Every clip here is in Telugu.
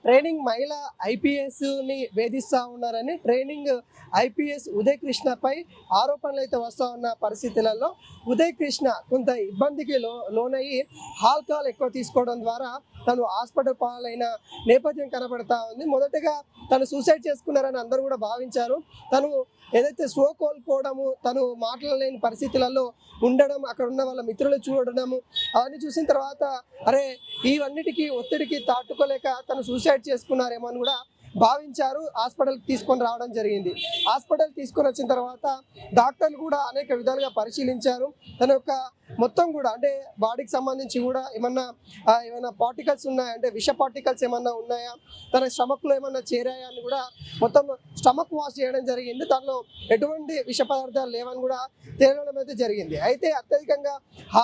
ట్రైనింగ్ మహిళ ఐపీఎస్ని వేధిస్తూ ఉన్నారని ట్రైనింగ్ ఐపీఎస్ ఉదయ్ కృష్ణపై ఆరోపణలు అయితే వస్తూ ఉన్న పరిస్థితులలో ఉదయ్ కృష్ణ కొంత ఇబ్బందికి లోనయ్యి ఆల్కహాల్ ఎక్కువ తీసుకోవడం ద్వారా తను హాస్పిటల్ పాలైన నేపథ్యం కనబడతా ఉంది. మొదటగా తను సూసైడ్ చేసుకున్నారని అందరూ కూడా భావించారు. తను ఏదైతే స్లో కోల్పోవడము, తను మాట్లాడలేని పరిస్థితులలో ఉండడం, అక్కడ ఉన్న వాళ్ళ మిత్రులు చూడడము, అవన్నీ చూసిన తర్వాత అరే ఇవన్నిటికీ ఒత్తిడికి తట్టుకోలేక తను సూసైడ్ చేసుకున్నారేమో అని కూడా భావించారు. హాస్పిటల్కి తీసుకొని రావడం జరిగింది. హాస్పిటల్ తీసుకొని వచ్చిన తర్వాత డాక్టర్లు కూడా అనేక విధాలుగా పరిశీలించారు. తన యొక్క మొత్తం కూడా అంటే బాడీకి సంబంధించి కూడా ఏమైనా పార్టికల్స్ ఉన్నాయా, అంటే విష పార్టికల్స్ ఏమన్నా ఉన్నాయా, తన స్టమక్లో ఏమన్నా చేరాయా అని కూడా మొత్తం స్టమక్ వాష్ చేయడం జరిగింది. దానిలో ఎటువంటి విష పదార్థాలు లేవని కూడా తేలడం అయితే జరిగింది. అయితే అత్యధికంగా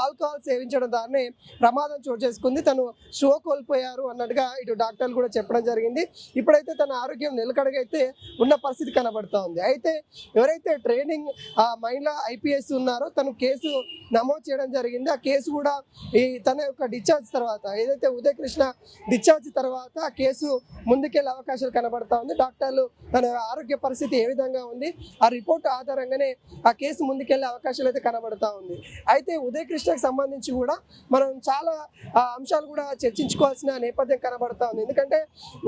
ఆల్కహాల్ సేవించడం దాన్ని ప్రమాదం చోటు చేసుకుంది. తను షో కోల్పోయారు అన్నట్టుగా ఇటు డాక్టర్లు కూడా చెప్పడం జరిగింది. ఇప్పుడైతే తన ఆరోగ్యం నిలకడగైతే ఉన్న పరిస్థితి కనబడుతూ ఉంది. అయితే ఎవరైతే ట్రైనింగ్ మహిళా ఐపీఎస్ ఉన్నారో తను కేసు నమోదు చేయడం జరిగింది. ఆ కేసు కూడా తన యొక్క డిశ్చార్జ్ తర్వాత, ఏదైతే ఉదయ్ కృష్ణ డిశ్చార్జ్ తర్వాత ఆ కేసు ముందుకెళ్ళే అవకాశాలు కనబడతా ఉంది. డాక్టర్లు తన ఆరోగ్య పరిస్థితి ఏ విధంగా ఉంది, ఆ రిపోర్ట్ ఆధారంగానే ఆ కేసు ముందుకెళ్ళే అవకాశాలు అయితే కనబడతా ఉంది. అయితే ఉదయ్ కృష్ణకి సంబంధించి కూడా మనం చాలా అంశాలు కూడా చర్చించుకోవాల్సిన నేపథ్యం కనబడతా ఉంది. ఎందుకంటే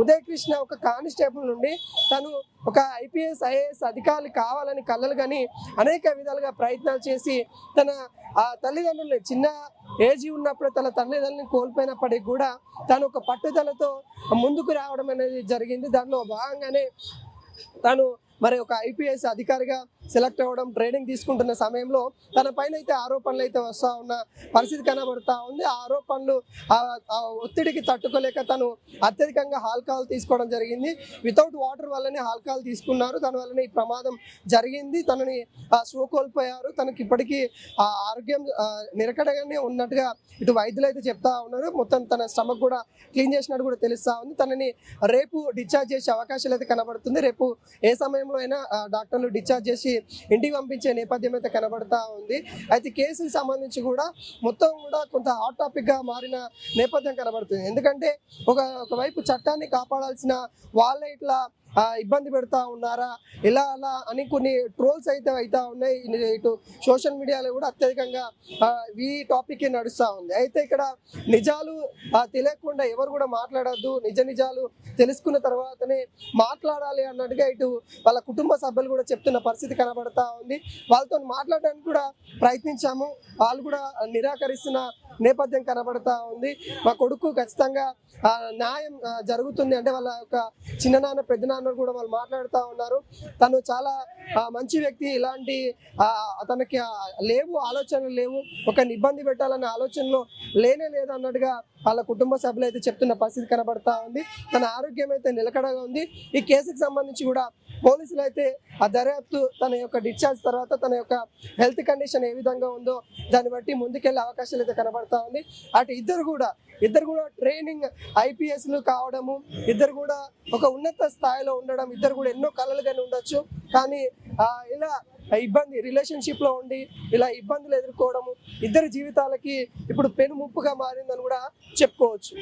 ఉదయ్ కృష్ణ ఒక కానిస్టేబుల్ నుండి తను ఒక ఐపీఎస్ ఐఏఎస్ అధికారులు కావాలని కలలు కానీ అనేక విధాలుగా ప్రయత్నాలు చేసి తన తల్లిదండ్రులని చిన్న ఏజీ ఉన్నప్పుడు తన తల్లిదండ్రులని కోల్పోయినప్పటికీ కూడా తను ఒక పట్టుదలతో ముందుకు రావడం అనేది జరిగింది. దానిలో భాగంగానే తను మరి ఒక ఐపీఎస్ అధికారిగా సెలెక్ట్ అవ్వడం, ట్రైనింగ్ తీసుకుంటున్న సమయంలో తన పైన అయితే ఆరోపణలు అయితే వస్తూ ఉన్న పరిస్థితి కనబడతా ఉంది. ఆ ఆరోపణలు ఒత్తిడికి తట్టుకోలేక తను అత్యధికంగా ఆల్కహాల్ తీసుకోవడం జరిగింది. వితౌట్ వాటర్ వల్లనే ఆల్కహాల్ తీసుకున్నారు. దాని వల్లనే ఈ ప్రమాదం జరిగింది. తనని స్లో కోల్పోయారు. తనకి ఇప్పటికీ ఆరోగ్యం నిరకడగానే ఉన్నట్టుగా ఇటు వైద్యులు అయితే చెప్తా ఉన్నారు. మొత్తం తన స్టమక్ కూడా క్లీన్ చేసినట్టు కూడా తెలుస్తూ ఉంది. తనని రేపు డిశ్చార్జ్ చేసే అవకాశాలు అయితే కనబడుతుంది. రేపు ఏ సమయంలో అయినా డాక్టర్లు డిశ్చార్జ్ చేసి ఇంటికి పంపించే నేపథ్యం అయితే కనబడతా ఉంది. అయితే కేసుకి సంబంధించి కూడా మొత్తం కూడా కొంత హాట్ టాపిక్ గా మారిన నేపథ్యం కనబడుతుంది. ఎందుకంటే ఒకవైపు చట్టాన్ని కాపాడాల్సిన వాళ్ళే ఇట్లా ఇబ్బంది పెడతా ఉన్నారా ఇలా అలా అని కొన్ని ట్రోల్స్ అయితే అవుతా ఉన్నాయి. ఇటు సోషల్ మీడియాలో కూడా అత్యధికంగా ఈ టాపిక్ నడుస్తూ ఉంది. అయితే ఇక్కడ నిజాలు తెలియకుండా ఎవరు కూడా మాట్లాడద్దు, నిజాలు తెలుసుకున్న తర్వాతనే మాట్లాడాలి అన్నట్టుగా ఇటు వాళ్ళ కుటుంబ సభ్యులు కూడా చెప్తున్న పరిస్థితి కనబడతా ఉంది. వాళ్ళతో మాట్లాడడానికి కూడా ప్రయత్నించాము, వాళ్ళు కూడా నిరాకరిస్తున్న నేపథ్యం కనబడతా ఉంది. మా కొడుకు ఖచ్చితంగా న్యాయం జరుగుతుంది అంటే వాళ్ళ యొక్క చిన్ననాన్న పెద్దనాన్న కూడా వాళ్ళు మాట్లాడుతూ ఉన్నారు. తను చాలా మంచి వ్యక్తి, ఇలాంటి తనకి ఆలోచనలు లేవు, ఒక ఇబ్బంది పెట్టాలనే ఆలోచనలో లేదు అన్నట్టుగా వాళ్ళ కుటుంబ సభ్యులు అయితే చెప్తున్న పరిస్థితి కనబడతా ఉంది. తన ఆరోగ్యం అయితే నిలకడగా ఉంది. ఈ కేసుకు సంబంధించి కూడా పోలీసులు అయితే ఆ దర్యాప్తు తన యొక్క డిశ్చార్జ్ తర్వాత తన యొక్క హెల్త్ కండిషన్ ఏ విధంగా ఉందో దాన్ని బట్టి ముందుకెళ్లే అవకాశాలు అయితే కనబడతా ఉంది. అటు ఇద్దరు కూడా ట్రైనింగ్ ఐపీఎస్లు కావడము, ఇద్దరు కూడా ఒక ఉన్నత స్థాయిలో ఉండడం, ఇద్దరు కూడా ఎన్నో కళలుగానే ఉండొచ్చు. కానీ ఇలా ఇబ్బంది రిలేషన్షిప్లో ఉండి ఇలా ఇబ్బందులు ఎదుర్కోవడము ఇద్దరి జీవితాలకి ఇప్పుడు పెను ముప్పుగా మారిందని కూడా చెప్పుకోవచ్చు.